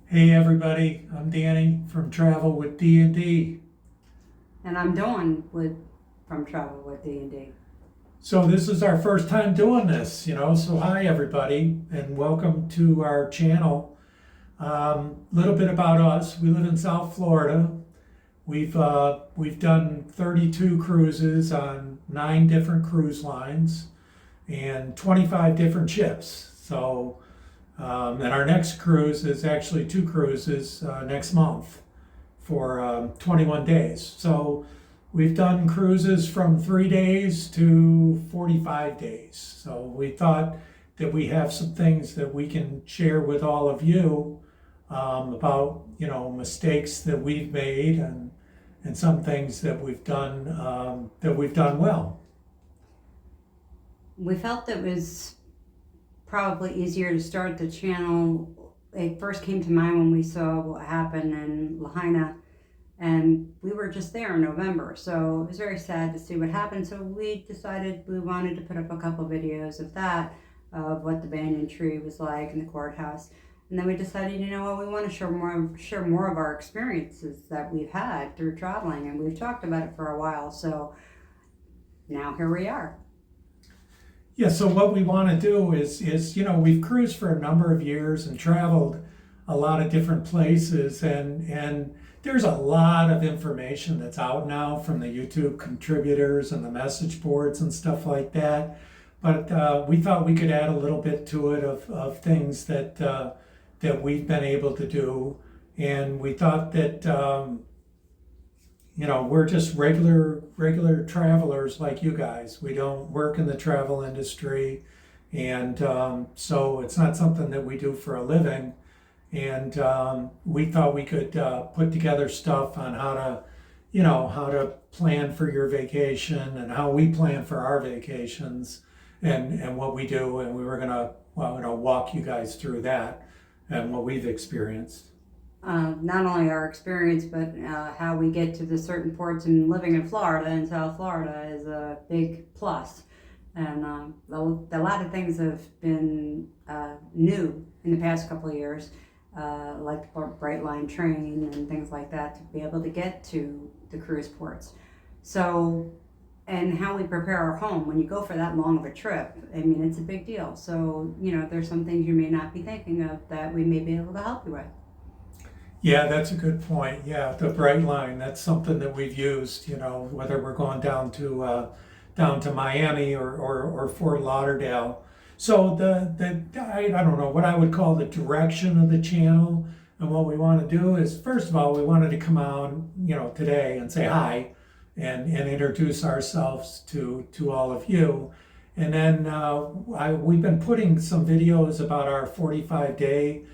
Hey everybody, I'm Danny from Travel with D&D. And I'm Dawn from Travel with D&D. So this is our first time doing this, so hi everybody and welcome to our channel. Little bit about us. We live in South Florida. We've done 32 cruises on 9 different cruise lines and 25 different ships. And our next cruise is actually 2 cruises next month for 21 days. So we've done cruises from 3 days to 45 days. So we thought that we have some things that we can share with all of you about, mistakes that we've made and some things that we've done well. We felt it was probably easier to start the channel. It first came to mind when we saw what happened in Lahaina, and we were just there in November, so it was very sad to see what happened. So we decided we wanted to put up a couple videos of that, of what the banyan tree was like in the courthouse. And then we decided, we want to share more of our experiences that we've had through traveling, and we've talked about it for a while. So now here we are. Yeah, so what we want to do is we've cruised for a number of years and traveled a lot of different places, and there's a lot of information that's out now from the YouTube contributors and the message boards and stuff like that. But we thought we could add a little bit to it of things that we've been able to do, and we thought that we're just regular travelers like you guys. We don't work in the travel industry, and so it's not something that we do for a living. And we thought we could put together stuff on how to plan for your vacation and how we plan for our vacations and what we do. And we were gonna walk you guys through that and what we've experienced. Not only our experience, but how we get to the certain ports. And living in Florida, in South Florida, is a big plus. And a lot of things have been new in the past couple of years, like the Brightline train and things like that, to be able to get to the cruise ports. So, and how we prepare our home when you go for that long of a trip. I mean, it's a big deal. So, there's some things you may not be thinking of that we may be able to help you with. Yeah, that's a good point. Yeah, the Brightline, that's something that we've used, whether we're going down to Miami or Fort Lauderdale. So I don't know what I would call the direction of the channel, and what we want to do is, first of all, we wanted to come on, today and say hi and introduce ourselves to all of you. And then we've been putting some videos about our 45-day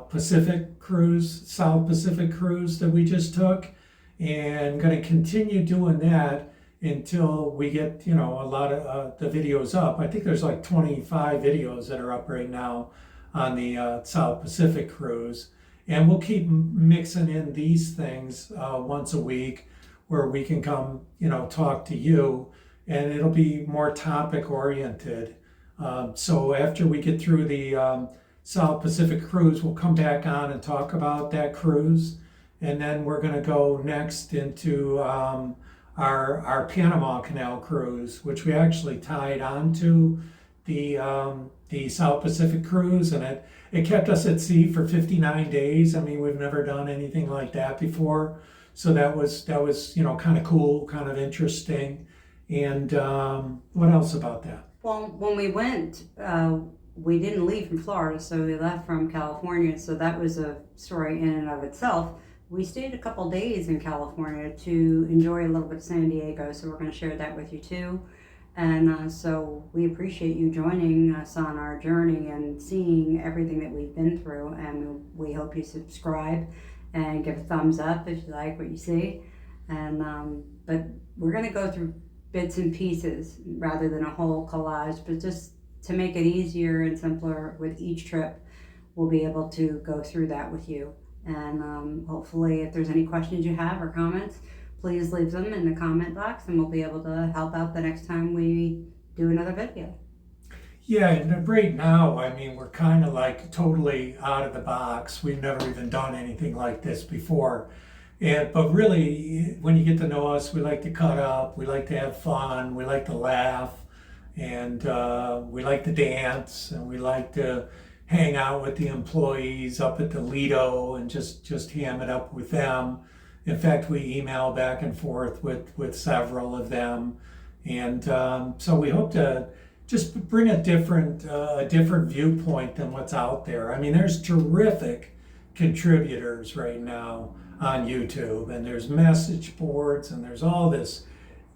Pacific cruise, South Pacific cruise that we just took, and going to continue doing that until we get a lot of the videos up. I think there's like 25 videos that are up right now on the South Pacific cruise, and we'll keep mixing in these things once a week where we can come talk to you, and it'll be more topic oriented. So after we get through the South Pacific cruise, we'll come back on and talk about that cruise, and then we're going to go next into our Panama Canal cruise, which we actually tied onto the South Pacific cruise, and it kept us at sea for 59 days. I mean, we've never done anything like that before, so that was kind of cool, kind of interesting. And what else about that? Well, when we went, we didn't leave from Florida, so we left from California. So that was a story in and of itself. We stayed a couple days in California to enjoy a little bit of San Diego, so we're going to share that with you too. And so we appreciate you joining us on our journey and seeing everything that we've been through. And we hope you subscribe and give a thumbs up if you like what you see. And but we're going to go through bits and pieces rather than a whole collage, but just to make it easier and simpler with each trip, we'll be able to go through that with you. And hopefully, if there's any questions you have or comments, please leave them in the comment box, and we'll be able to help out the next time we do another video. Yeah, and right now, I mean, we're kind of like totally out of the box. We've never even done anything like this before. But really, when you get to know us, we like to cut up, we like to have fun, we like to laugh, and we like to dance, and we like to hang out with the employees up at the Lido and just ham it up with them. In fact, we email back and forth with several of them, and so we hope to just bring a different viewpoint than what's out there. I mean, there's terrific contributors right now on YouTube, and there's message boards, and there's all this.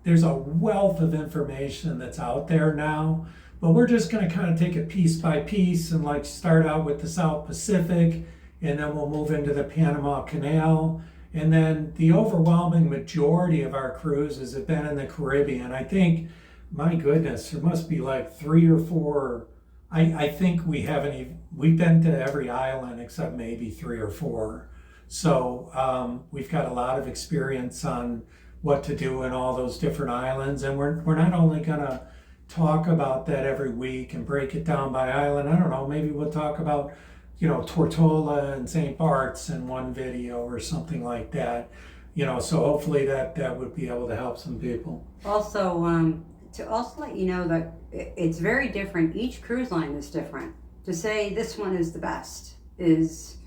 There's a wealth of information that's out there now, but we're just going to kind of take it piece by piece and like start out with the South Pacific, and then we'll move into the Panama Canal, and then the overwhelming majority of our cruises have been in the Caribbean. I think, my goodness, there must be like 3 or 4. I think we've been to every island except maybe 3 or 4. So we've got a lot of experience on what to do in all those different islands. And we're not only going to talk about that every week and break it down by island. I don't know, maybe we'll talk about, Tortola and St. Bart's in one video or something like that. So hopefully that would be able to help some people. Also, to also let you know that it's very different. Each cruise line is different. To say this one is the best is,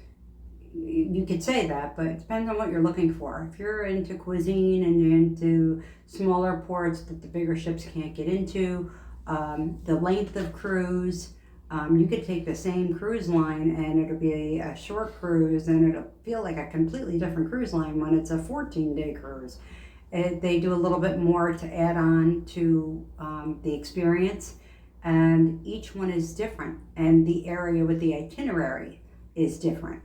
you could say that, but it depends on what you're looking for. If you're into cuisine and you're into smaller ports that the bigger ships can't get into, the length of cruise, you could take the same cruise line and it'll be a short cruise and it'll feel like a completely different cruise line when it's a 14-day cruise. They do a little bit more to add on to the experience, and each one is different, and the area with the itinerary is different.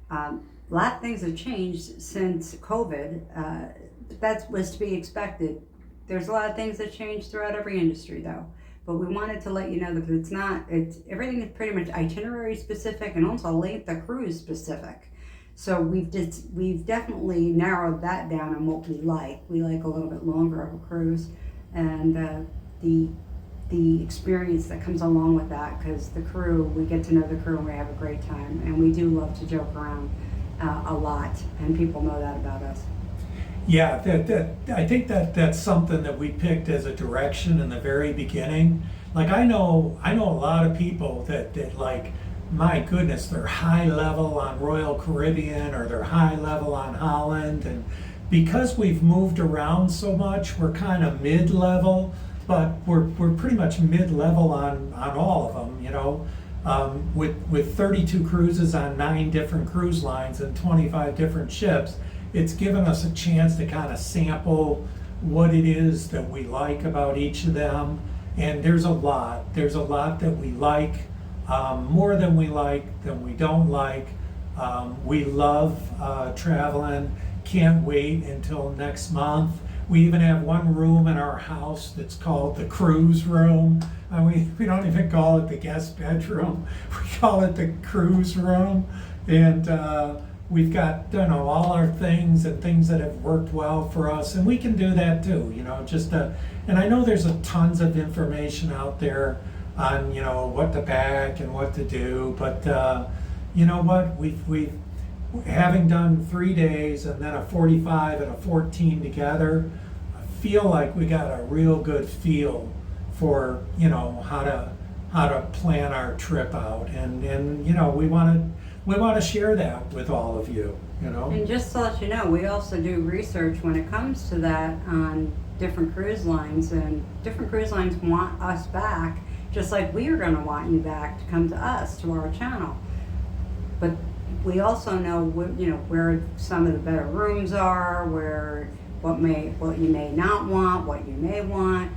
A lot of things have changed since COVID. That was to be expected. There's a lot of things that change throughout every industry, though. But we wanted to let you know that everything is pretty much itinerary specific and also length of cruise specific. So we've definitely narrowed that down on what we like. We like a little bit longer of a cruise, and the experience that comes along with that, because we get to know the crew and we have a great time, and we do love to joke around a lot, and people know that about us. Yeah, I think that's something that we picked as a direction in the very beginning. Like I know a lot of people that like, my goodness, they're high level on Royal Caribbean or they're high level on Holland, and because we've moved around so much, we're kind of mid-level, but we're pretty much mid-level on all of them. With 32 cruises on 9 different cruise lines and 25 different ships, it's given us a chance to kind of sample what it is that we like about each of them. And there's a lot that we like, more than we like, than we don't like. We love traveling, can't wait until next month. We even have one room in our house that's called the cruise room. And we don't even call it the guest bedroom. We call it the cruise room. And we've got, all our things and things that have worked well for us. And we can do that too, and I know there's tons of information out there on, what to pack and what to do. But you know what? We've having done 3 days and then a 45 and a 14 together, I feel like we got a real good feel for, how to plan our trip out. And we want to share that with all of you, And just to let you know, we also do research when it comes to that on different cruise lines, and different cruise lines want us back, just like we are going to want you back to come to us, to our channel. But we also know where some of the better rooms are, what you may not want, what you may want.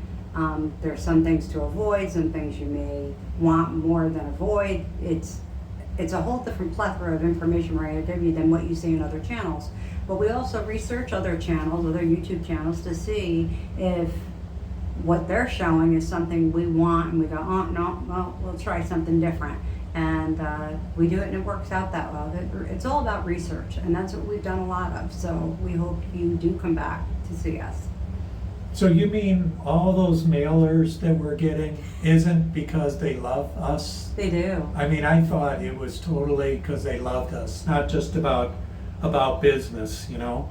There's some things to avoid, some things you may want more than avoid. It's a whole different plethora of information we're going to give you than what you see in other channels. But we also research other channels, other YouTube channels, to see if what they're showing is something we want, and we go, oh, no, well, we'll try something different. And we do it, and it works out that well. It's all about research, and that's what we've done a lot of. So we hope you do come back to see us. So you mean all those mailers that we're getting isn't because they love us? They do. I mean, I thought it was totally because they loved us, not just about business, you know?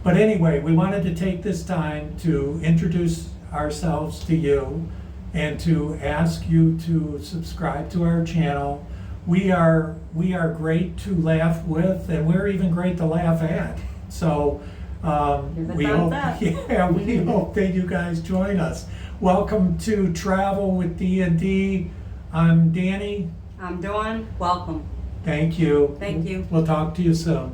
But anyway, we wanted to take this time to introduce ourselves to you and to ask you to subscribe to our channel. We are great to laugh with, and we're even great to laugh at. So Give a we thumbs hope, up. yeah, we hope that you guys join us. Welcome to Travel with D&D. I'm Danny. I'm Dawn. Welcome. Thank you. Thank you. We'll talk to you soon.